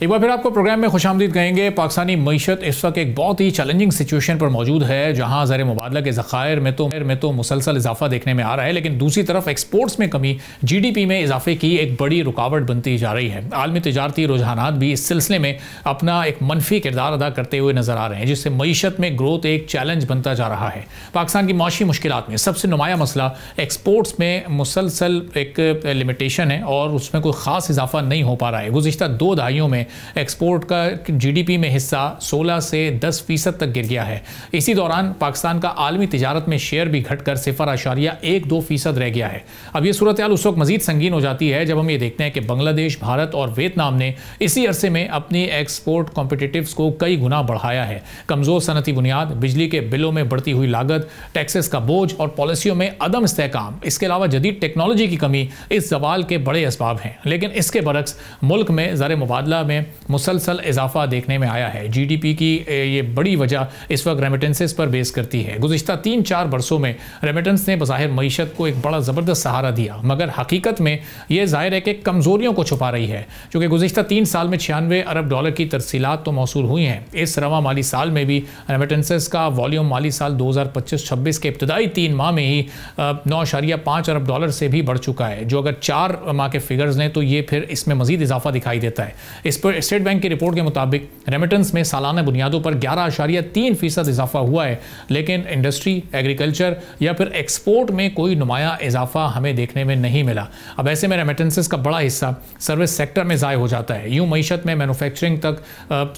एक बार फिर आपको प्रोग्राम में खुशामदीद कहेंगे। पाकिस्तानी मईशत इस वक्त एक बहुत ही चैलेंजिंग सिचुएशन पर मौजूद है, जहां ज़र मुबादला के ज़खायर में तो मुसलसल इजाफा देखने में आ रहा है, लेकिन दूसरी तरफ एक्सपोर्ट्स में कमी GDP में इजाफे की एक बड़ी रुकावट बनती जा रही है। आलमी तिजारती रुझानात भी इस सिलसिले में अपना एक मनफी किरदार अदा करते हुए नजर आ रहे हैं, जिससे मईशत में ग्रोथ एक चैलेंज बनता जा रहा है। पाकिस्तान की माशी मुश्किलात में सबसे नुमाया मसला एक्सपोर्ट्स में मुसलसल एक लिमिटेशन है और उसमें कोई ख़ास इजाफा नहीं हो पा रहा है। गुज़िश्ता 2 दहाइयों में एक्सपोर्ट का GDP में हिस्सा 16 से 10% तक गिर गया है। इसी दौरान पाकिस्तान का आलमी तिजारत में शेयर भी घटकर 0.12% रह गया है। अब ये सूरत हाल उस वक्त मजीद संगीन हो जाती है जब हम ये देखते हैं कि बांग्लादेश, भारत और वियतनाम ने इसी अरसे में अपनी एक्सपोर्ट कॉम्पिटिटिव्स को कई गुना बढ़ाया है। कमज़ोर सनती बुनियाद, बिजली के बिलों में बढ़ती हुई लागत, टैक्सेस का बोझ और पॉलिसियों में अदम इस्तेहकाम, इसके अलावा जदीद टेक्नोलॉजी की कमी इस जवाल के बड़े असबाब हैं। लेकिन इसके बरक्स मुल्क में ज़र मुबादला में मुसलसल इजाफा देखने में आया है। GDP की ये बड़ी वजह इस वक्त रेमिटेंसेस पर बेस करती है। गुज़िश्ता 3-4 बरसों में रेमिटेंस ने बज़ाहिर मईशत को एक बड़ा ज़बरदस्त सहारा दिया, मगर हकीकत में ये ज़ाहिर है कि कमज़ोरियों को छुपा रही है। चूँकि गुज़िश्ता 3 साल में $96 अरब की तरसीलात तो मौसूल हुई हैं। इस रवा माली साल में भी रेमिटेंसेस का वॉल्यूम माली साल 2025-26 के इब्तदाई 3 माह में ही $9.5 अरब से भी बढ़ चुका है, जो अगर 4 माह के फिगर्स लें तो ये फिर इसमें मज़ीद इजाफा दिखाई देता है। इस पर स्टेट बैंक की रिपोर्ट के मुताबिक रेमिटेंस में सालाना बुनियादों पर 11.3% इजाफा हुआ है, लेकिन इंडस्ट्री, एग्रीकल्चर या फिर एक्सपोर्ट में कोई नुमाया इजाफा हमें देखने में नहीं मिला। अब ऐसे में रेमिटेंसेस का बड़ा हिस्सा सर्विस सेक्टर में ज़ाय हो जाता है। यूँ मईशत में मैन्युफैक्चरिंग तक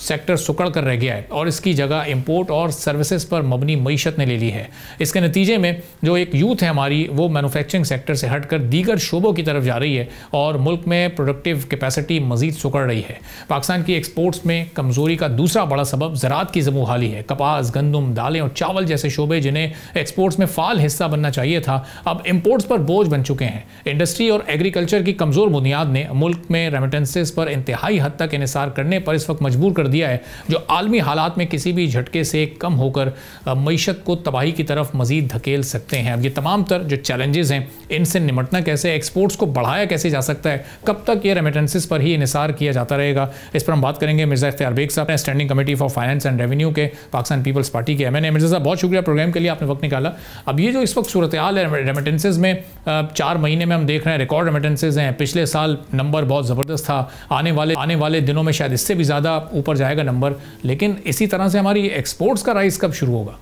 सेक्टर सुकड़ कर रह गया है और इसकी जगह इम्पोर्ट और सर्विसेज पर मबनी मईशत ने ले ली है। इसके नतीजे में जो एक यूथ है हमारी, वो मैन्युफैक्चरिंग सेक्टर से हटकर दीगर शोबों की तरफ जा रही है और मुल्क में प्रोडक्टिव कैपेसिटी मजीद सुकड़ रही है। पाकिस्तान की एक्सपोर्ट्स में कमजोरी का दूसरा बड़ा सबब ज़राअत की ज़मूहाली है। कपास, गंदम, दालें और चावल जैसे शोबे जिन्हें एक्सपोर्ट्स में फाल हिस्सा बनना चाहिए था, अब इंपोर्ट्स पर बोझ बन चुके हैं। इंडस्ट्री और एग्रीकल्चर की कमज़ोर बुनियाद ने मुल्क में रेमिटेंसेस पर इंतहाई हद तक इन्हिसार करने पर इस वक्त मजबूर कर दिया है, जो आलमी हालात में किसी भी झटके से कम होकर मईशत को तबाही की तरफ मजीद धकेल सकते हैं। अब ये तमाम तर जो चैलेंजेस हैं, इनसे निमटना कैसे, एक्सपोर्ट्स को बढ़ाया कैसे जा सकता है, कब तक ये रेमिटेंसेस पर ही इन्हिसार किया जाता रहेगा, इस पर हम बात करेंगे। मिर्ज़ा इख्तियार बेग साहब, standing committee for finance and revenue के पाकिस्तान पीपल्स पार्टी के MNA। मिर्ज़ा साहब, बहुत शुक्रिया प्रोग्राम के लिए, आपने वक्त निकाला। अब ये जो इस वक्त सूरत हाल है रेमिटेंसेज में, 4 महीने में हम देख रहे हैं रिकॉर्ड रेमिटेंसेज हैं। पिछले साल नंबर बहुत ज़बरदस्त था, आने वाले दिनों में शायद इससे भी ज़्यादा ऊपर जाएगा नंबर, लेकिन इसी तरह से हमारी एक्सपोर्ट्स का राइज कब शुरू होगा?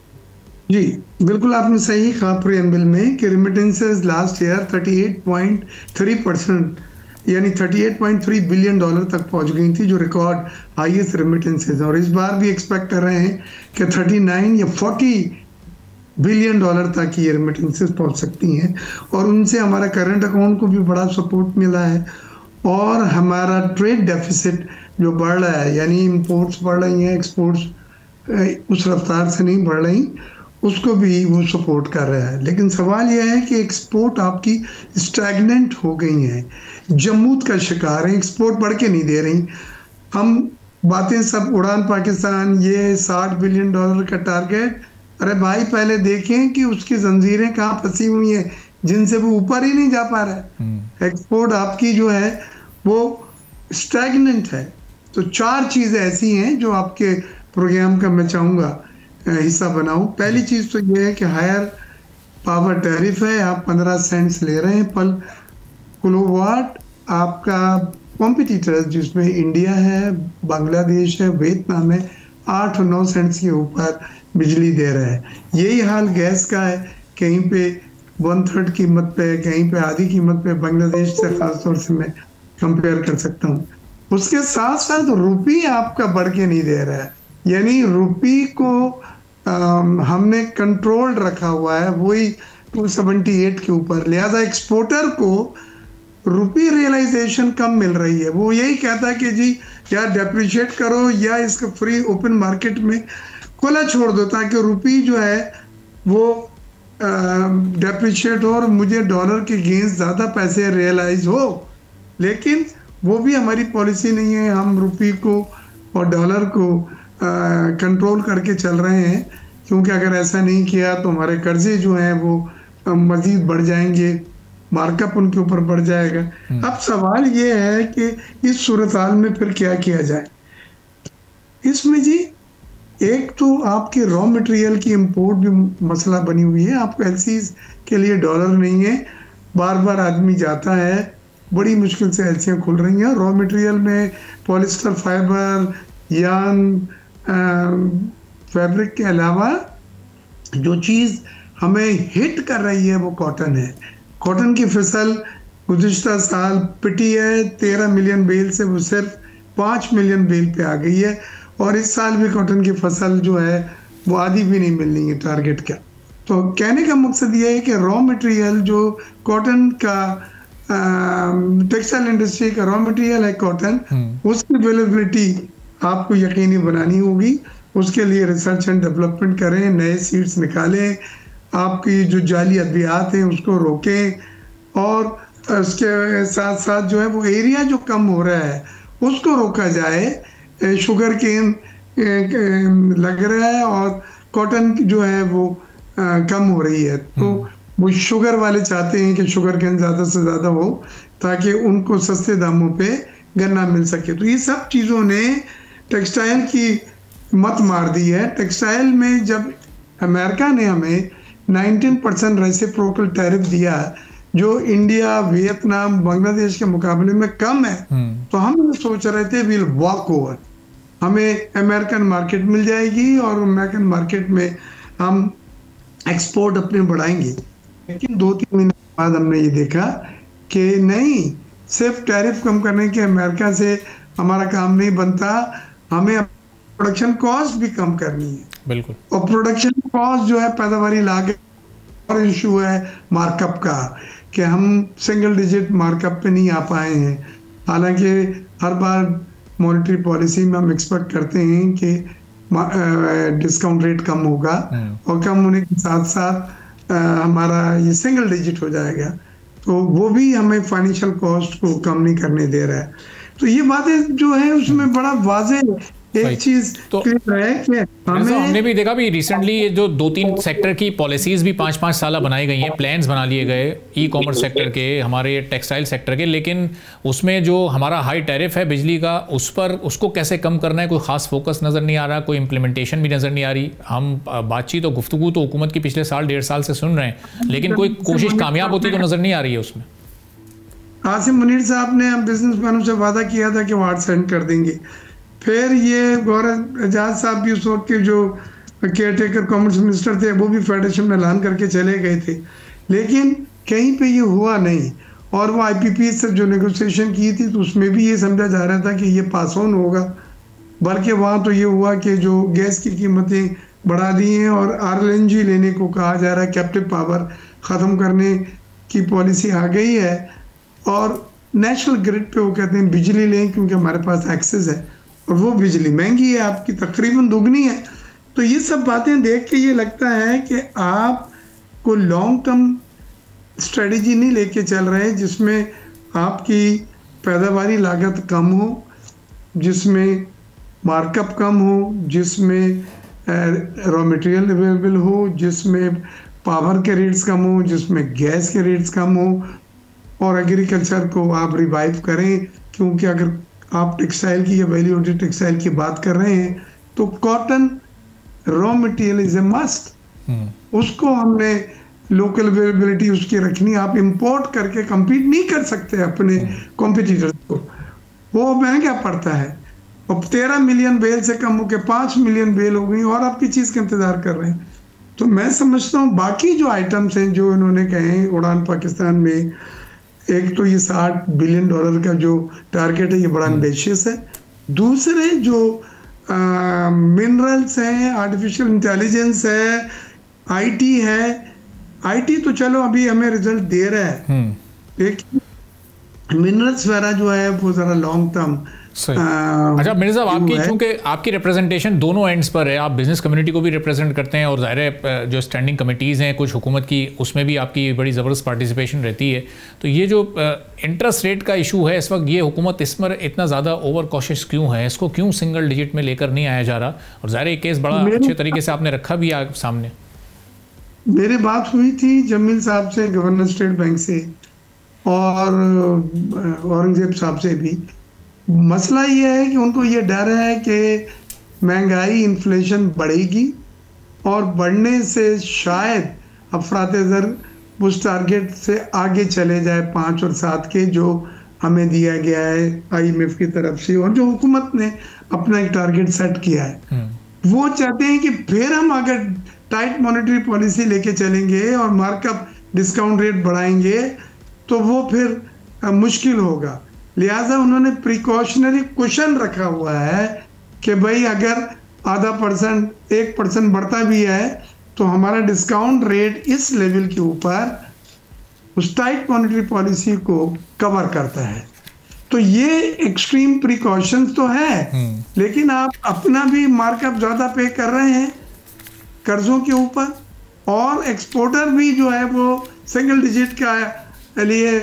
जी बिल्कुल, आपने सही कहा प्रीएम्बल में कि रेमिटेंसेज लास्ट ईयर 38.3% यानी $38.3 बिलियन तक पहुंच गई थी, जो रिकॉर्ड हाईएस्ट रेमिटेंसेज है। और इस बार भी एक्सपेक्ट कर रहे हैं कि 39 या 40 बिलियन तक ये रेमिटेंसेज पहुंच सकती हैं, और उनसे हमारा करंट अकाउंट को भी बड़ा सपोर्ट मिला है और हमारा ट्रेड डेफिसिट जो बढ़ रहा है, यानी इंपोर्ट्स बढ़ रही हैं, एक्सपोर्ट्स उस रफ्तार से नहीं बढ़ रही, उसको भी वो सपोर्ट कर रहा है। लेकिन सवाल यह है कि एक्सपोर्ट आपकी स्टैग्नेंट हो गई हैं, जमूत का शिकार है, एक्सपोर्ट बढ़ के नहीं दे रही। हम बातें सब उड़ान पाकिस्तान, ये $60 बिलियन का टारगेट, अरे भाई पहले देखें कि उसकी जंजीरें कहाँ फंसी हुई हैं जिनसे वो ऊपर ही नहीं जा पा रहा है। एक्सपोर्ट आपकी जो है वो स्टैग्नेंट है। तो 4 चीज़ें ऐसी हैं जो आपके प्रोग्राम का मैं चाहूँगा हिस्सा बनाऊं। पहली चीज़ तो ये है कि हायर पावर टैरिफ है, आप 15 सेंट्स ले रहे हैं पर किलोवाट। आपका कॉम्पिटिटर्स जिसमें इंडिया है, बांग्लादेश है, वियतनाम है, 8 और 9 सेंट्स के ऊपर बिजली दे रहा है। यही हाल गैस का है, कहीं पे 1/3 कीमत पे, कहीं पे आधी कीमत पे बांग्लादेश से खासतौर से मैं कंपेयर कर सकता हूँ। उसके साथ साथ रुपी आपका बढ़ के नहीं दे रहा है, यानी रुपी को हमने कंट्रोल रखा हुआ है वही 278 के ऊपर। लिहाजा एक्सपोर्टर को रुपी रियलाइजेशन कम मिल रही है। वो यही कहता है कि जी या डेप्रिशिएट करो या इसका फ्री ओपन मार्केट में खुला छोड़ दो ताकि रुपी जो है वो डेप्रिशिएट हो और मुझे डॉलर के गेंस ज़्यादा पैसे रियलाइज हो। लेकिन वो भी हमारी पॉलिसी नहीं है। हम रुपी को और डॉलर को कंट्रोल करके चल रहे हैं, क्योंकि अगर ऐसा नहीं किया तो हमारे कर्जे जो हैं वो मज़ीद बढ़ जाएंगे मार्कअप उनके ऊपर बढ़ जाएगा। अब सवाल ये है कि इस सूरत हाल में फिर क्या किया जाए। इसमें जी एक तो आपके रॉ मटेरियल की इंपोर्ट भी मसला बनी हुई है। आपको एलसीज के लिए डॉलर नहीं है, बार बार आदमी जाता है, बड़ी मुश्किल से एलसीयाँ खुल रही हैं। रॉ मटेरियल में पॉलिस्टर फाइबर, यार्न, फैब्रिक के अलावा जो चीज़ हमें हिट कर रही है वो कॉटन है। कॉटन की फसल गुज़िश्ता साल पिटी है 13 मिलियन बेल से वो सिर्फ 5 मिलियन बेल पे आ गई है, और इस साल भी कॉटन की फसल जो है वो आधी भी नहीं मिलनी है टारगेट का। तो कहने का मकसद ये है कि रॉ मटेरियल जो कॉटन का टेक्सटाइल इंडस्ट्री का रॉ मटेरियल है कॉटन, उसकी अवेलेबिलिटी आपको यकीनी बनानी होगी। उसके लिए रिसर्च एंड डेवलपमेंट करें, नए सीड्स निकालें, आपकी जो जाली अद्वियात हैं उसको रोकें, और उसके साथ साथ जो है वो एरिया जो कम हो रहा है उसको रोका जाए। शुगर केन लग रहा है और कॉटन जो है वो कम हो रही है, तो वो शुगर वाले चाहते हैं कि शुगर केन ज़्यादा से ज़्यादा हो ताकि उनको सस्ते दामों पे गन्ना मिल सके। तो ये सब चीज़ों ने टेक्सटाइल की मत मार दी है। टेक्सटाइल में जब अमेरिका ने हमें 19% रेसिप्रोकल टैरिफ दिया जो इंडिया, वियतनाम, बांग्लादेश के मुकाबले में कम है, तो हम सोच रहे थे विल वॉक ओवर, हमें अमेरिकन मार्केट मिल जाएगी और अमेरिकन मार्केट में हम एक्सपोर्ट अपने बढ़ाएंगे। लेकिन 2-3 महीने बाद हमने ये देखा कि नहीं, सिर्फ टैरिफ कम करने के अमेरिका से हमारा काम नहीं बनता, हमें प्रोडक्शन कॉस्ट भी कम करनी है। बिल्कुल। और प्रोडक्शन कॉस्ट जो है पैदावारी लागत और इशू है मार्कअप का कि हम सिंगल डिजिट मार्कअप पे नहीं आ पाए हैं। हालांकि हर बार मॉनेटरी पॉलिसी में हम एक्सपेक्ट करते हैं कि डिस्काउंट रेट कम होगा और कम होने के साथ साथ हमारा ये सिंगल डिजिट हो जाएगा, तो वो भी हमें फाइनेंशियल कॉस्ट को कम नहीं करने दे रहा है। तो ये बातें जो है उसमें बड़ा वाज़े एक चीज तो है कि हमने भी देखा भी रिसेंटली जो 2-3 सेक्टर की पॉलिसीज भी 5-5 साल बनाई गई हैं, प्लान्स बना लिए गए ई कॉमर्स सेक्टर के, हमारे टेक्सटाइल सेक्टर के, लेकिन उसमें जो हमारा हाई टैरिफ है बिजली का उस पर उसको कैसे कम करना है कोई खास फोकस नज़र नहीं आ रहा, कोई इम्प्लीमेंटेशन भी नज़र नहीं आ रही। हम बातचीत और गुफ्तगू तो हुकूमत की पिछले साल 1.5 साल से सुन रहे हैं, लेकिन कोई कोशिश कामयाब होती तो नज़र नहीं आ रही है उसमें। आसिम मुनीर साहब ने बिजनेसमैनों से वादा किया था कि वो आर्ट सेंड कर देंगे, फिर ये गौरव एजाज साहब भी उस वक्त के जो केयर टेकर कॉमर्स मिनिस्टर थे वो भी फेडरेशन में ऐलान करके चले गए थे, लेकिन कहीं पे ये हुआ नहीं। और वो आईपीपी से जो नेगोशिएशन की थी तो उसमें भी ये समझा जा रहा था कि ये पास ऑन होगा, बल्कि वहाँ तो ये हुआ कि जो गैस की कीमतें बढ़ा दी हैं और आरएलएनजी लेने को कहा जा रहा है, कैप्टिव पावर ख़त्म करने की पॉलिसी आ गई है, और नेशनल ग्रिड पे वो कहते हैं बिजली लें क्योंकि हमारे पास एक्सेस है, और वो बिजली महंगी है, आपकी तकरीबन दुगनी है। तो ये सब बातें देख के ये लगता है कि आप को लॉन्ग टर्म स्ट्रेटजी नहीं लेके चल रहे जिसमें आपकी पैदावारी लागत कम हो, जिसमें मार्कअप कम हो, जिसमें रॉ मटेरियल अवेलेबल हो, जिसमें पावर के रेट्स कम हो, जिसमें गैस के रेट्स कम हो, और एग्रीकल्चर को आप रिवाइव करें। क्योंकि अगर आप टेक्सटाइल की या वैल्यू एडेड टेक्सटाइल की बात कर रहे हैं तो cotton raw material is a must, उसको हमने लोकल अवेलेबिलिटी उसकी रखनी। आप इंपोर्ट करके compete नहीं कर सकते अपने कॉम्पिटिटर्स को, वो महंगा पड़ता है। अब 13 मिलियन बेल से कम होकर 5 मिलियन बेल हो गई और आप किस चीज़ का इंतजार कर रहे हैं। तो मैं समझता हूँ बाकी जो आइटम्स हैं जो इन्होंने कहे हैं उड़ान पाकिस्तान में, एक तो ये $60 बिलियन का जो टारगेट है ये बड़ा एम्बिशियस है। दूसरे जो मिनरल्स हैं, आर्टिफिशियल इंटेलिजेंस है, आईटी है, आईटी तो चलो अभी हमें रिजल्ट दे रहा है, लेकिन मिनरल्स वगैरह जो है वो ज़रा लॉन्ग टर्म। अच्छा मिर्ज़ा साहब, आपकी चूंकि आपकी रिप्रेजेंटेशन दोनों एंड्स पर है, आप बिजनेस कम्युनिटी को भी रिप्रेजेंट करते हैं और ज़ाहिर है जो स्टैंडिंग कमेटीज़ हैं कुछ हुकूमत की उसमें भी आपकी बड़ी ज़बरदस्त पार्टिसिपेशन रहती है। तो ये जो इंटरेस्ट रेट का इशू है इस वक्त, ये हुकूमत इस पर इतना ज़्यादा ओवर कॉशियस क्यों है, इसको क्यों सिंगल डिजिट में लेकर नहीं आया जा रहा? और ज़ाहिर है केस बड़ा अच्छे तरीके से आपने रखा भी सामने। मेरी बात हुई थी जमील साहब से, गवर्नर स्टेट बैंक से, और औरंगजेब साहब से भी। मसला ये है कि उनको ये डर है कि महंगाई, इन्फ्लेशन बढ़ेगी और बढ़ने से शायद अफरात-ए-ज़र उस टारगेट से आगे चले जाए 5 और 7 के, जो हमें दिया गया है IMF की तरफ से और जो हुकूमत ने अपना एक टारगेट सेट किया है। वो चाहते हैं कि फिर हम अगर टाइट मॉनेटरी पॉलिसी लेके चलेंगे और मार्कअप डिस्काउंट रेट बढ़ाएंगे तो वो फिर मुश्किल होगा। लिहाजा उन्होंने प्रिकॉशनरी कुशन रखा हुआ है कि भाई अगर 0.5%, 1% बढ़ता भी है तो हमारा डिस्काउंट रेट इस लेवल के ऊपर उस टाइट मॉनेटरी पॉलिसी को कवर करता है। तो ये एक्सट्रीम प्रिकॉशंस तो है, लेकिन आप अपना भी मार्कअप ज्यादा पे कर रहे हैं कर्जों के ऊपर, और एक्सपोर्टर भी जो है वो सिंगल डिजिट का लिए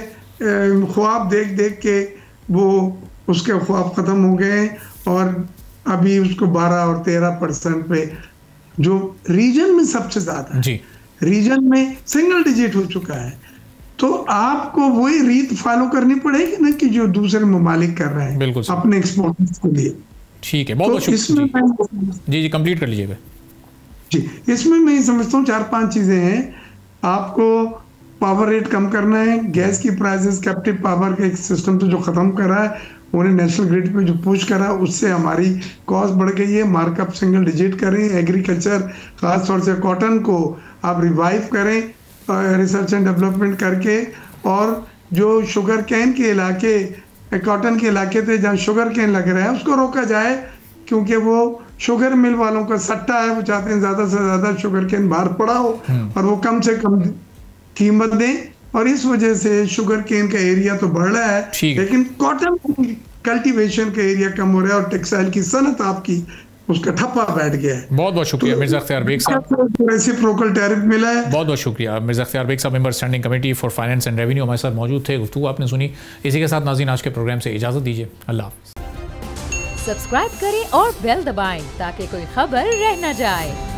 ख्वाब देख देख के वो उसके ख्वाब खत्म हो गए और अभी उसको 12 और 13% पे, जो रीजन में सबसे ज्यादा है, रीजन में सिंगल डिजिट हो चुका है। तो आपको वही रीत फॉलो करनी पड़ेगी ना कि जो दूसरे ममालिक कर रहे हैं अपने एक्सपोर्टर्स के लिए। ठीक है, बहुत शुक्रिया। जी कंप्लीट कर लीजिएगा। जी, इसमें मैं समझता हूँ 4-5 चीजें हैं। आपको पावर रेट कम करना है, गैस की प्राइसेस, कैप्टिव पावर के एक सिस्टम से जो खत्म करा है, उन्हें नेशनल ग्रिड पे जो पुश करा उससे हमारी कॉस्ट बढ़ गई है। मार्कअप सिंगल डिजिट करें। एग्रीकल्चर खासतौर से कॉटन को आप रिवाइव करें रिसर्च एंड डेवलपमेंट करके, और जो शुगर कैन के इलाके, कॉटन के इलाके थे जहाँ शुगर कैन लग रहा है उसको रोका जाए, क्योंकि वो शुगर मिल वालों का सट्टा है। वो चाहते हैं ज्यादा से ज्यादा शुगर कैन बाहर पड़ा हो और वो कम से कम कीमत दें, और इस वजह से शुगर केन का एरिया तो बढ़ रहा है लेकिन कॉटन कल्टीवेशन का एरिया कम हो रहा है और टेक्सटाइल की सनत आपकी उसका ठप्पा बैठ गया है। बहुत बहुत शुक्रिया मिर्जा अख्तियार बेग साहब। रेसिप्रोकल टैरिफ मिला है। बहुत बहुत शुक्रिया मिर्जा अख्तियार बेग साहब, member standing committee for finance and revenue, हमारे साथ मौजूद थे। गुफ्तगू आपने सुनी। इसी के साथ नाज़रीन आज के प्रोग्राम से इजाजत दीजिए। अल्लाह हाफ़िज़। सब्सक्राइब करें और बेल दबाएं ताकि कोई खबर रह न जाए।